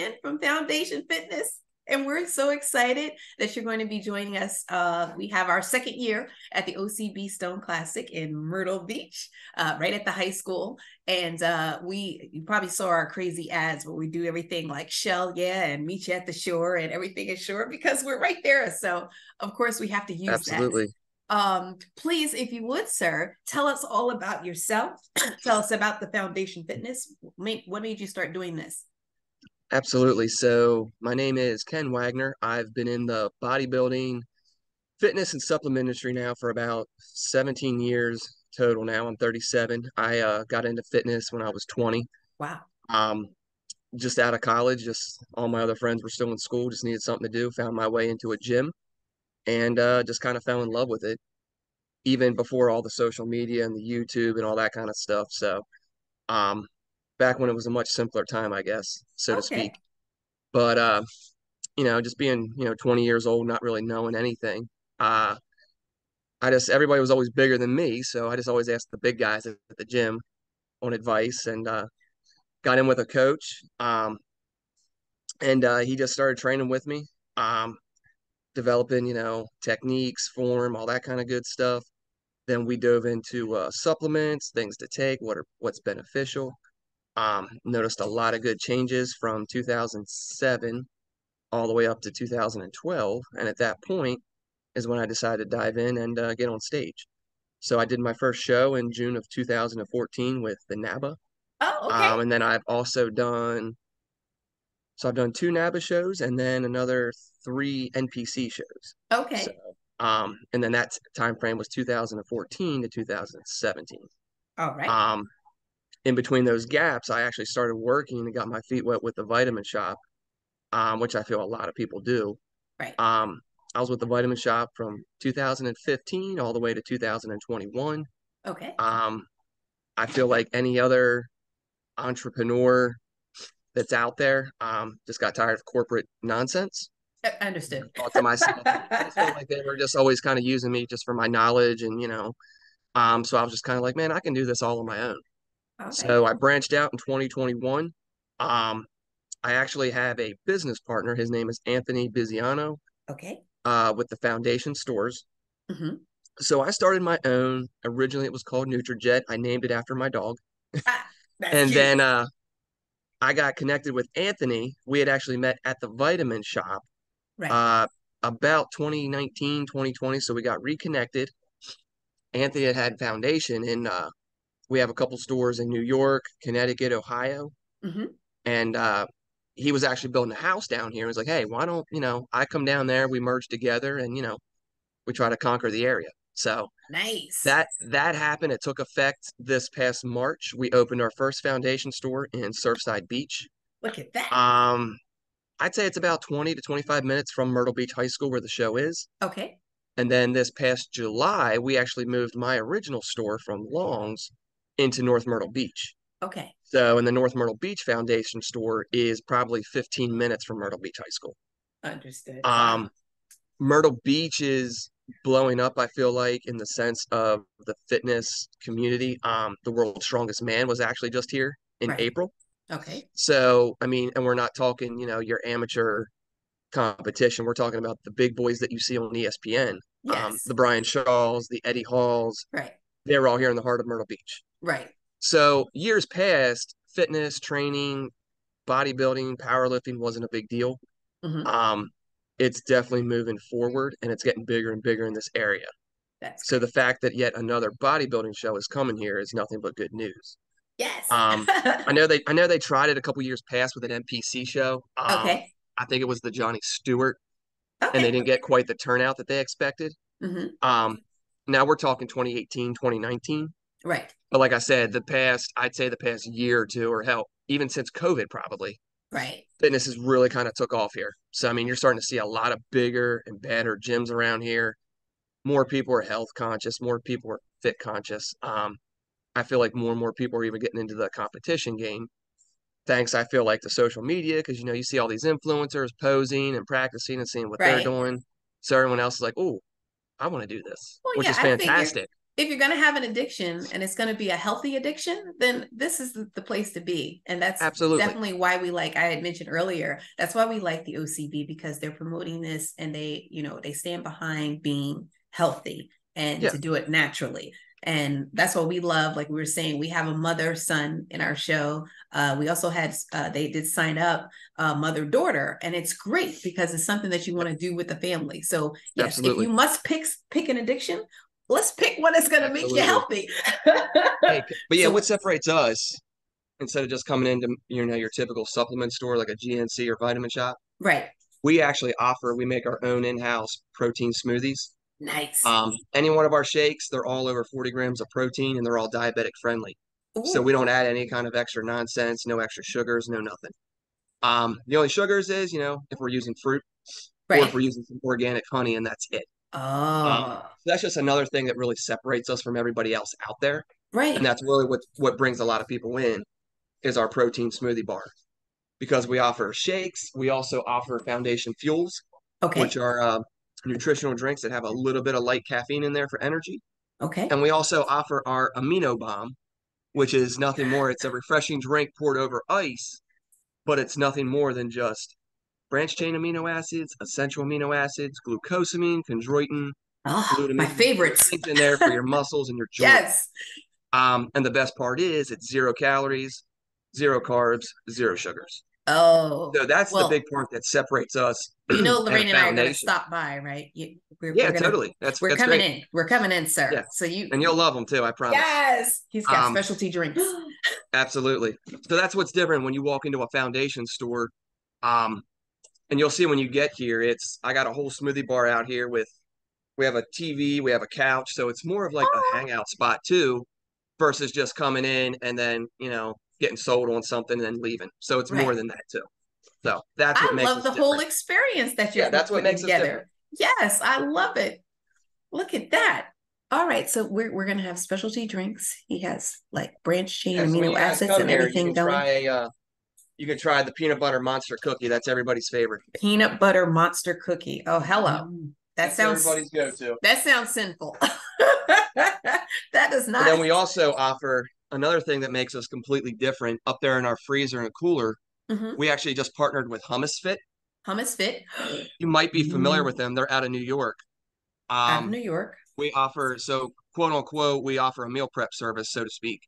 Ken from Foundation Fitness. And we're so excited that you're going to be joining us. We have our second year at the OCB Stone Classic in Myrtle Beach, right at the high school. And you probably saw our crazy ads where we do everything like Shell, yeah, and meet you at the shore, and everything is shore because we're right there. So of course we have to use that. Absolutely. Please, if you would, sir, tell us all about yourself. Tell us about the Foundation Fitness. What made you start doing this? Absolutely. So my name is Ken Wagner. I've been in the bodybuilding, fitness, and supplement industry now for about 17 years total now. I'm 37. I got into fitness when I was 20. Wow. Um, just out of college, just all my other friends were still in school, just needed something to do, found my way into a gym and just kind of fell in love with it, even before all the social media and the YouTube and all that kind of stuff. So um, back when it was a much simpler time, I guess, so to speak. Okay. But just being, 20 years old, not really knowing anything. Uh, everybody was always bigger than me. So I just always asked the big guys at the gym on advice and got in with a coach. And he just started training with me, developing, techniques, form, all that kind of good stuff. Then we dove into supplements, things to take, what's beneficial. Noticed a lot of good changes from 2007 all the way up to 2012. And at that point is when I decided to dive in and get on stage. So I did my first show in June of 2014 with the NABA. Oh, okay. And then I've done two NABA shows and then another three NPC shows. So, Okay. and then that time frame was 2014 to 2017. All right. Um, in between those gaps, I actually started working and got my feet wet with the vitamin shop, which I feel a lot of people do. Right. Um, I was with the Vitamin Shop from 2015 all the way to 2021. Okay. Um, I feel like any other entrepreneur that's out there just got tired of corporate nonsense. Understood. Thought to myself, I just felt like they were just always kind of using me just for my knowledge and, so I was just kind of like, man, I can do this all on my own. All right. So I branched out in 2021. Um, I actually have a business partner. His name is Anthony Biziano Okay. with the Foundation Stores. Mm-hmm. So I started my own. Originally, it was called Nutrijet. I named it after my dog. Ah, that's And cute. then I got connected with Anthony. We had actually met at the vitamin shop Right. uh, about 2019, 2020. So we got reconnected. Anthony had Foundation, and we have a couple stores in New York, Connecticut, Ohio. Mm-hmm. And he was actually building a house down here. He was like, hey, why don't, I come down there, we merge together, and, we try to conquer the area. So Nice. that happened. It took effect this past March. We opened our first Foundation store in Surfside Beach. Look at that. Um, I'd say it's about 20 to 25 minutes from Myrtle Beach High School where the show is. Okay. And then this past July, we actually moved my original store from Long's into North Myrtle Beach. Okay. So, in the North Myrtle Beach Foundation store is probably 15 minutes from Myrtle Beach High School. Understood. Wow. Um, Myrtle Beach is blowing up, I feel like, in the sense of the fitness community. The World's Strongest Man was actually just here in Right. April. Okay. So, I mean, and we're not talking, your amateur competition. We're talking about the big boys that you see on ESPN, Yes. the Brian Shaws, the Eddie Halls. Right. They're all here in the heart of Myrtle Beach. Right. So, years past, fitness, training, bodybuilding, powerlifting wasn't a big deal. Mm-hmm. Um, it's definitely moving forward and it's getting bigger and bigger in this area. That's So the great. fact that yet another bodybuilding show is coming here is nothing but good news. Yes. Um, I know they tried it a couple years past with an NPC show. Okay. I think it was the Johnny Stewart, and they Okay. didn't get quite the turnout that they expected. Mm-hmm. Um, Now we're talking 2018, 2019. Right. But like I said, I'd say the past year or two, or hell, even since COVID probably, Right. fitness has really kind of took off here. So I mean, you're starting to see a lot of bigger and better gyms around here. More people are health conscious, more people are fit conscious. I feel like more and more people are even getting into the competition game. Thanks, I feel like to social media because you see all these influencers posing and practicing and seeing what they're Right. doing. So everyone else is like, "Oh, I want to do this," Well, which yeah, is I figure fantastic. if you're going to have an addiction and it's going to be a healthy addiction, then this is the place to be. And that's Absolutely. definitely why we like, I had mentioned earlier, that's why we like the OCB, because they're promoting this and they, you know, they stand behind being healthy and Yeah, to do it naturally. And that's what we love. Like we were saying, we have a mother son in our show. We also had, they did sign up mother daughter, and it's great because it's something that you want to do with the family. So yes, if absolutely. you must pick an addiction, let's pick one that's going to make you Absolutely. healthy. Hey, but yeah, what So, separates us instead of just coming into, your typical supplement store like a GNC or vitamin shop, right. we actually offer, we make our own in-house protein smoothies. Nice. Any one of our shakes, they're all over 40 grams of protein and they're all diabetic friendly. So we Ooh, don't add any kind of extra nonsense, no extra sugars, no nothing. The only sugars is, if we're using fruit or if we're right. using some organic honey, and that's it. Oh, So that's just another thing that really separates us from everybody else out there. And right. that's really what brings a lot of people in is our protein smoothie bar. Because we offer shakes, we also offer foundation fuels, which Okay. are nutritional drinks that have a little bit of light caffeine in there for energy. Okay. And we also offer our amino bomb, which is nothing more. It's a refreshing drink poured over ice, but it's nothing more than just branched chain amino acids, essential amino acids, glucosamine, chondroitin, Oh, my glutamine. There's favorites. things in there for your muscles and your joints. Yes. And the best part is it's 0 calories, 0 carbs, 0 sugars. Oh, So that's the big well, part that separates us you know, and a Lorraine and I are going to foundation. stop by, right? Yeah, We're going to, totally. That's we're that's coming great. in. We're coming in, sir. Yeah, So and you'll love them too. I promise. yes, he's got Um, specialty drinks. Absolutely. So that's what's different when you walk into a foundation store. Um, and you'll see when you get here, I got a whole smoothie bar out here with we have a TV, we have a couch, so it's more of like a Oh, hangout spot too, versus just coming in and then getting sold on something and then leaving. So it's more right. than that too. So that's what I makes love us the whole different. experience that Yeah, you're that's what putting makes us different. together. Yes, I love it. Look at that. All right, so we're gonna have specialty drinks. He has like branched chain Yeah, so when amino you guys acids come and here, everything going. you can try the peanut butter monster cookie. That's everybody's favorite. Peanut butter monster cookie. Oh, hello. That That's sounds everybody's go-to. that sounds sinful. That does And not. then we also offer another thing that makes us completely different up there in our freezer and cooler. Mhm. We actually just partnered with Hummus Fit. Hummus Fit You might be familiar with them. They're out of New York. out of Um, New York, we offer so quote unquote we offer a meal prep service, so to speak.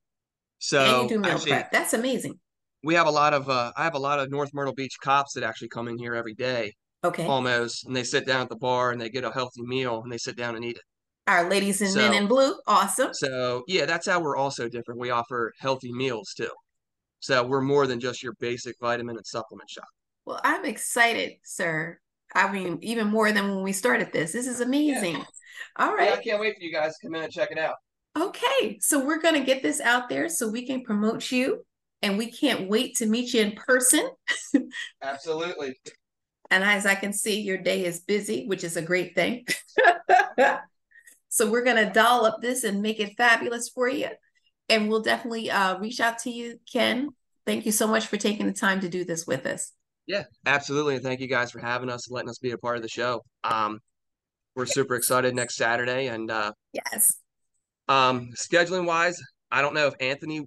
and you So do meal actually, prep. That's amazing. we have a lot of I have a lot of North Myrtle Beach cops that actually come in here every day, Okay. almost, and they sit down at the bar and they get a healthy meal and they sit down and eat it. Our ladies and men So in blue, awesome. yeah, that's how we're also different. We offer healthy meals too. So we're more than just your basic vitamin and supplement shop. Well, I'm excited, sir. I mean, even more than when we started this. This is Yeah, amazing. All yeah, I right. can't wait for you guys to come in and check it out. Okay. So we're going to get this out there so we can promote you. And we can't wait to meet you in person. Absolutely. And as I can see, your day is busy, which is a great thing. So we're going to doll up this and make it fabulous for you. And we'll definitely reach out to you, Ken. Thank you so much for taking the time to do this with us. Yeah, absolutely. And thank you guys for having us and letting us be a part of the show. We're super excited next Saturday. And Yes. scheduling wise, I don't know if Anthony,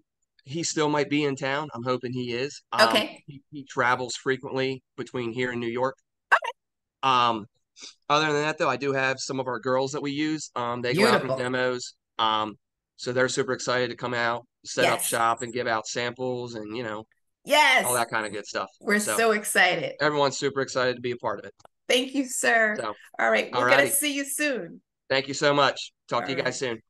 he still might be in town. I'm hoping he is. Okay. He travels frequently between here and New York. Um, Other than that, though, I do have some of our girls that we use. They go out in Beautiful. demos. So they're super excited to come out, set up Yes. shop, and give out samples and, all Yes. that kind of good stuff. We're So so excited. everyone's super excited to be a part of it. Thank you, sir. So, All right. all We're going to righty. see you soon. Thank you so much. Talk All to you guys right. soon.